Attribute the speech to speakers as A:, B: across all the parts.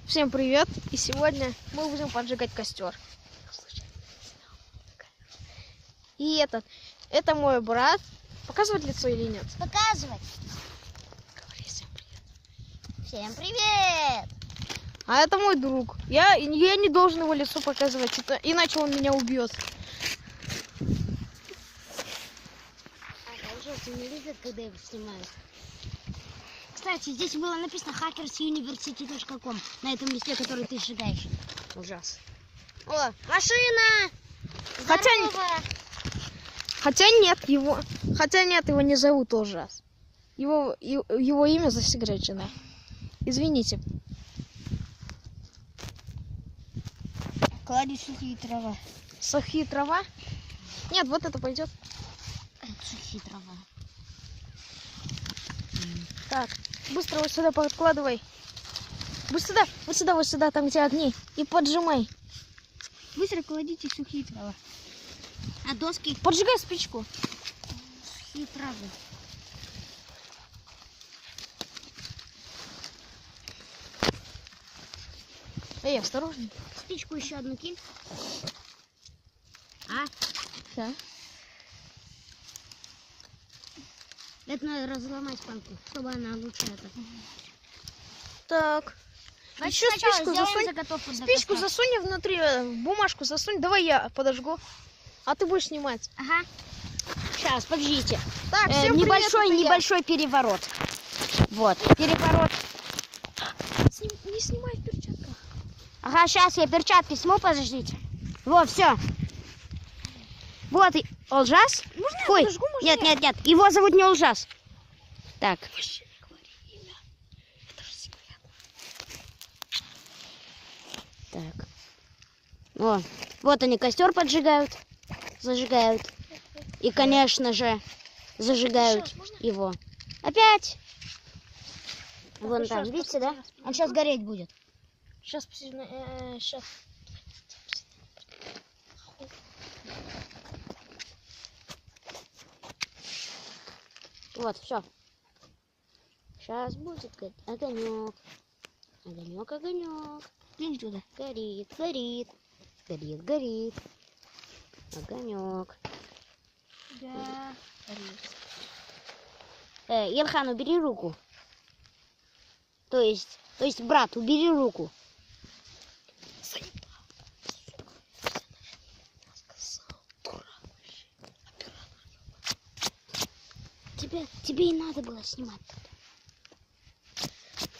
A: Всем привет! И сегодня мы будем поджигать костер. И это мой брат. Показывать лицо или нет?
B: Показывать.
A: Говори всем привет.
B: Всем привет!
A: А это мой друг. Я не должен его лицо показывать, иначе он меня убьет.
B: Ага, ужасно не любят, когда его снимают. Кстати, здесь было написано hackersuniversity.com на этом листе, который ты сжигаешь.
A: Ужас.
B: О, машина!
A: Хотя нет, его не зовут Ужас. Его имя засекречено. Извините.
B: Клади сухие трава.
A: Сухие трава? Нет, вот это пойдет.
B: Сухие трава.
A: Так, быстро вот сюда подкладывай. Вот сюда, там где огни. И поджимай.
B: Быстро кладите сухие трава. А доски?
A: Поджигай спичку.
B: Сухие травы.
A: Эй, осторожней.
B: Спичку еще одну кинь. А?
A: Да.
B: Это надо разломать палку, чтобы она лучше это.
A: Так.
B: Давайте
A: Еще
B: сначала
A: спичку
B: сделаем
A: засунь.
B: заготовку для
A: Спичку
B: костра.
A: засунь внутри, бумажку засунь. Давай я подожгу. А ты будешь снимать.
B: Ага. Сейчас, подождите.
A: Так, всем
B: Небольшой переворот. Вот, переворот.
A: Не снимай в перчатках.
B: Ага, сейчас я перчатки сниму, подождите. Вот, все. Вот и Олжас.
A: Можно я
B: Ой,
A: подожгу? Можно
B: нет,
A: я?
B: нет, нет. Его зовут не Олжас. Так.
A: Вообще не говори имя. Это же секрет.
B: Так. О, вот они костер поджигают, зажигают. И, конечно же, зажигают
A: Сейчас, можно?
B: его. Опять. Вон
A: сейчас,
B: там, видите, да?
A: последний раз
B: Он сейчас гореть будет.
A: Сейчас.
B: Вот, все. Сейчас будет огонек. Огонек, огонек. Иди туда. Горит, горит. Горит, горит. Огонек.
A: Да.
B: Ильхан, убери руку. То есть, брат, убери руку. Тебе и надо было снимать.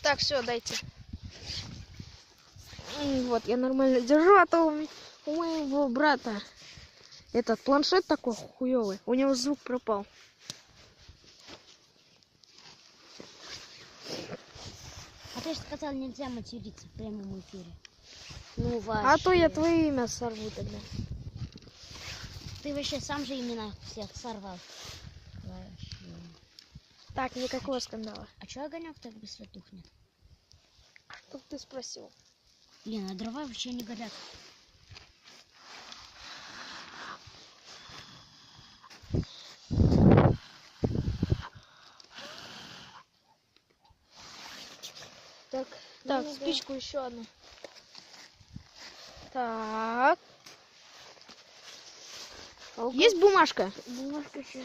A: Так, все, дайте. Вот, я нормально держу, а то у моего брата этот планшет такой хуёвый. У него звук пропал.
B: А ты же сказал, нельзя материться в прямом эфире. Ну, вообще.
A: А то я твое имя сорву тогда.
B: Ты вообще сам же имена всех сорвал. Вообще.
A: Так, никакого скандала.
B: А чё огонек так быстро тухнет?
A: Чтоб ты спросил.
B: Блин, а дрова вообще не горят.
A: Так,
B: да.
A: спичку еще одну. Так. Есть бумажка?
B: Бумажка еще.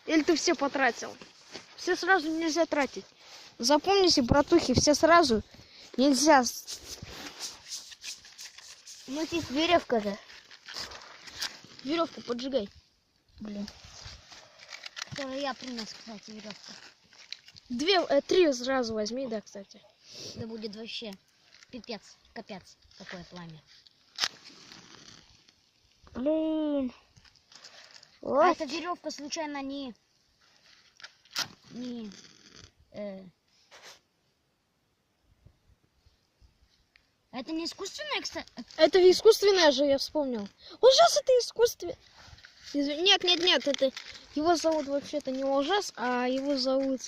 A: Или ты все потратил? Все сразу нельзя тратить. Запомните, братухи, все сразу нельзя.
B: Ну, здесь веревка, да?
A: Веревку поджигай.
B: Блин. Которую я принес, кстати, веревку.
A: 3 сразу возьми, да, кстати.
B: Да будет вообще пипец, капец, такое пламя. Блин. А эта веревка случайно не это не искусственная, кстати?
A: Это искусственное же, я вспомнил. Ужас, это искусственное. Нет, это его зовут вообще-то не Ужас, а его зовут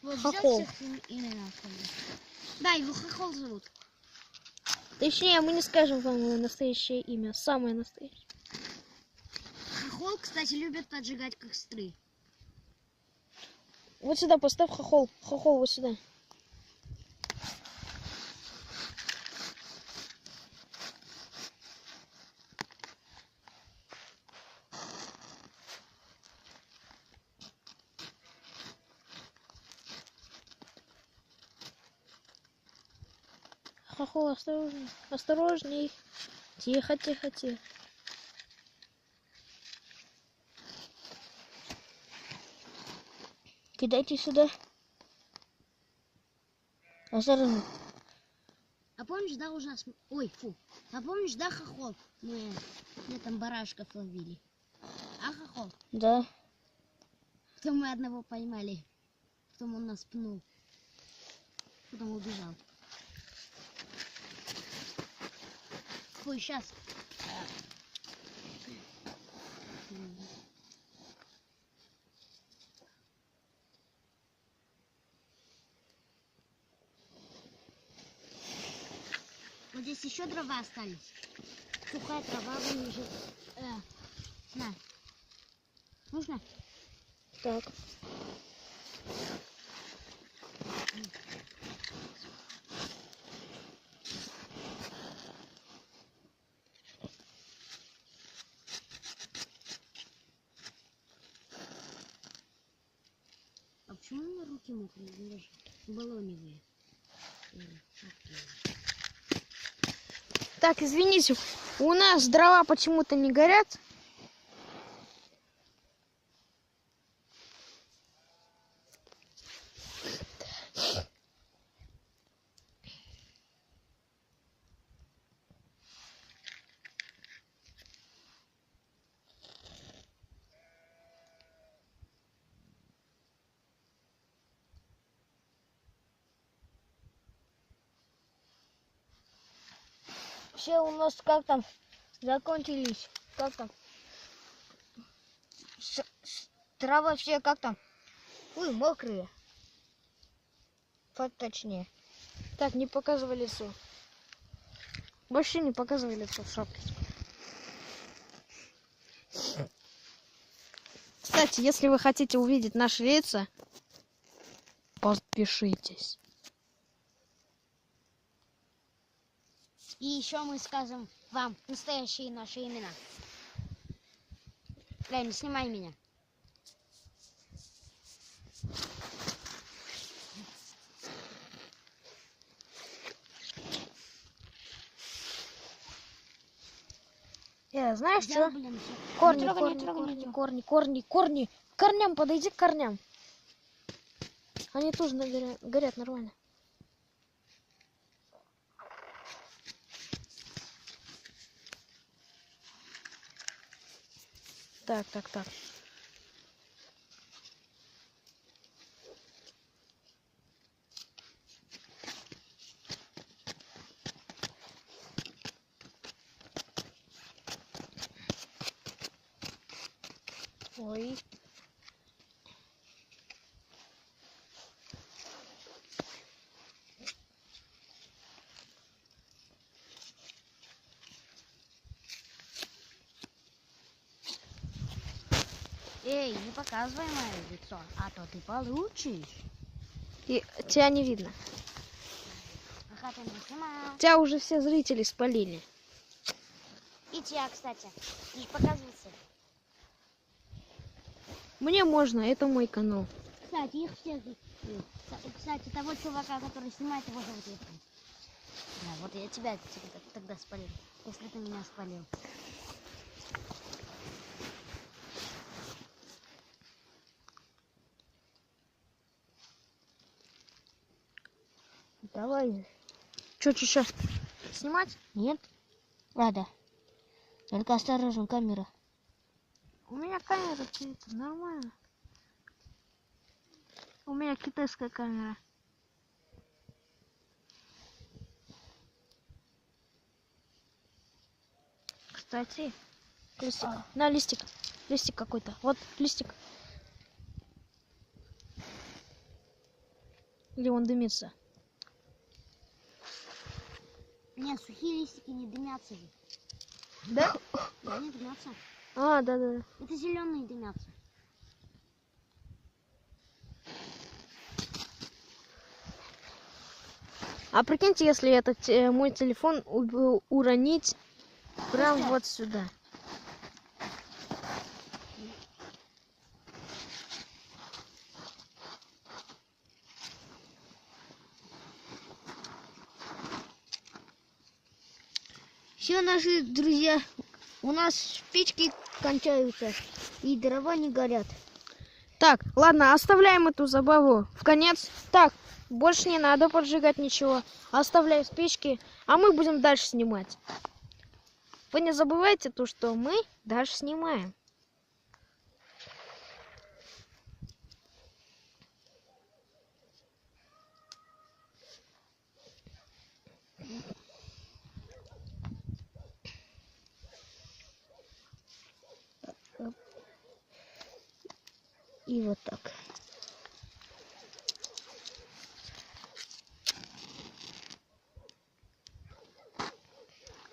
B: Вот
A: Хохол.
B: Имена, да, его Хохол зовут.
A: Точнее, мы не скажем вам его настоящее имя, самое настоящее.
B: Хохол, кстати, любит поджигать костры.
A: Вот сюда поставь Хохол. Хохол, вот сюда. хохол, осторожней. Осторожней. Тихо, тихо, тихо. Кидайте сюда. Осторожно.
B: А помнишь, да, ужасно? Ой, фу. А помнишь, да, хохол? Мы там барашков ловили. А, хохол?
A: Да.
B: Потом мы одного поймали. Потом он нас пнул. Потом убежал. Ой, сейчас. Вот здесь еще дрова остались. Сухая трава вон лежит. На. Нужно?
A: Так.
B: А почему у меня руки мокрые? Даже баллоневые.
A: Так, извините, у нас дрова почему-то не горят. Все у нас как там закончились? Как там? Трава все как там? Ой, мокрые. Точнее. Так, не показывай лицо. Вообще не показывай лицо в шапке. Кстати, если вы хотите увидеть наши лица, подпишитесь.
B: И еще мы скажем вам настоящие наши имена. Правильно, снимай меня.
A: Знаешь
B: Взял,
A: что?
B: блин, всё.
A: Корни,
B: Не трогай, не
A: корни,
B: трогай, не
A: корни,
B: трогай.
A: корни, корни, корни. К корням подойди, к корням. Они тоже горят нормально. Так, так, так. Ой.
B: Эй, не показывай мое лицо, а то ты получишь.
A: И тебя не видно.
B: Ага, ты не снимал.
A: Тебя уже все зрители спалили.
B: И тебя, кстати. Лишь показывается.
A: Мне можно, это мой канал.
B: Кстати, их всех... Кстати, того чувака, который снимает, его зовут Ефрем. Да, вот я тебя тогда спалил, если ты меня спалил.
A: Давай. Что, снимать?
B: Нет? Ладно. Только осторожно, камера.
A: У меня камера нормально. У меня китайская камера. Кстати, листик. На, листик. Листик какой-то. Вот, листик. Или он дымится?
B: Нет, сухие листики не дымятся же.
A: Да?
B: Да, не дымятся.
A: А, да.
B: Это зеленые дымятся.
A: А прикиньте, если этот мой телефон уронить прям вот сюда.
B: Все, наши друзья, у нас спички кончаются, и дрова не горят.
A: Так, ладно, оставляем эту забаву в конец. Так, больше не надо поджигать ничего. Оставляй спички, а мы будем дальше снимать. Вы не забывайте то, что мы дальше снимаем.
B: И вот так.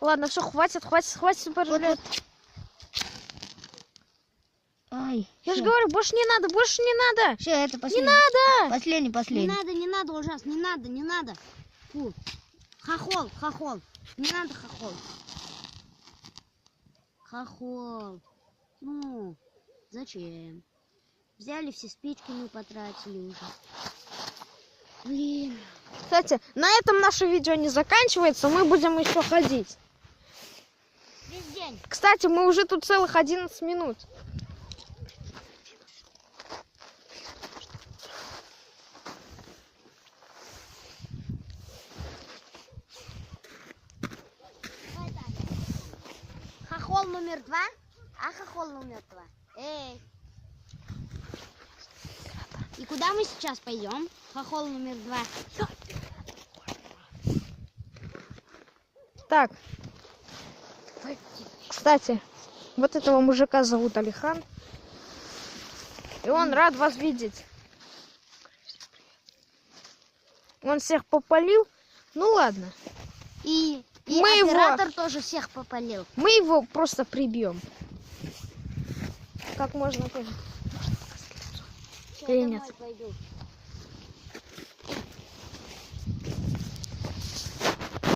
A: Ладно, все, хватит пожалеть.
B: Ай,
A: Я же говорю, больше не надо, больше не надо.
B: все, это
A: Не
B: последний.
A: надо.
B: Последний. Не надо, ужасно, не надо. Фу. Хохол. Не надо хохол. Ну, зачем? Взяли все спички, мы потратили уже. Блин.
A: Кстати, на этом наше видео не заканчивается, мы будем еще ходить.
B: Весь день.
A: Кстати, мы уже тут целых 11 минут.
B: Хохол номер 2, а хохол номер 2. Эй. И куда мы сейчас пойдем? Хохол номер 2.
A: Так, кстати, вот этого мужика зовут Алихан. И он рад вас видеть. Он всех попалил. Ну ладно.
B: И
A: Мы
B: оператор тоже всех попалил.
A: Мы его просто прибьем. Как можно тоже.
B: Всё,
A: Или
B: домой
A: нет?
B: пойду.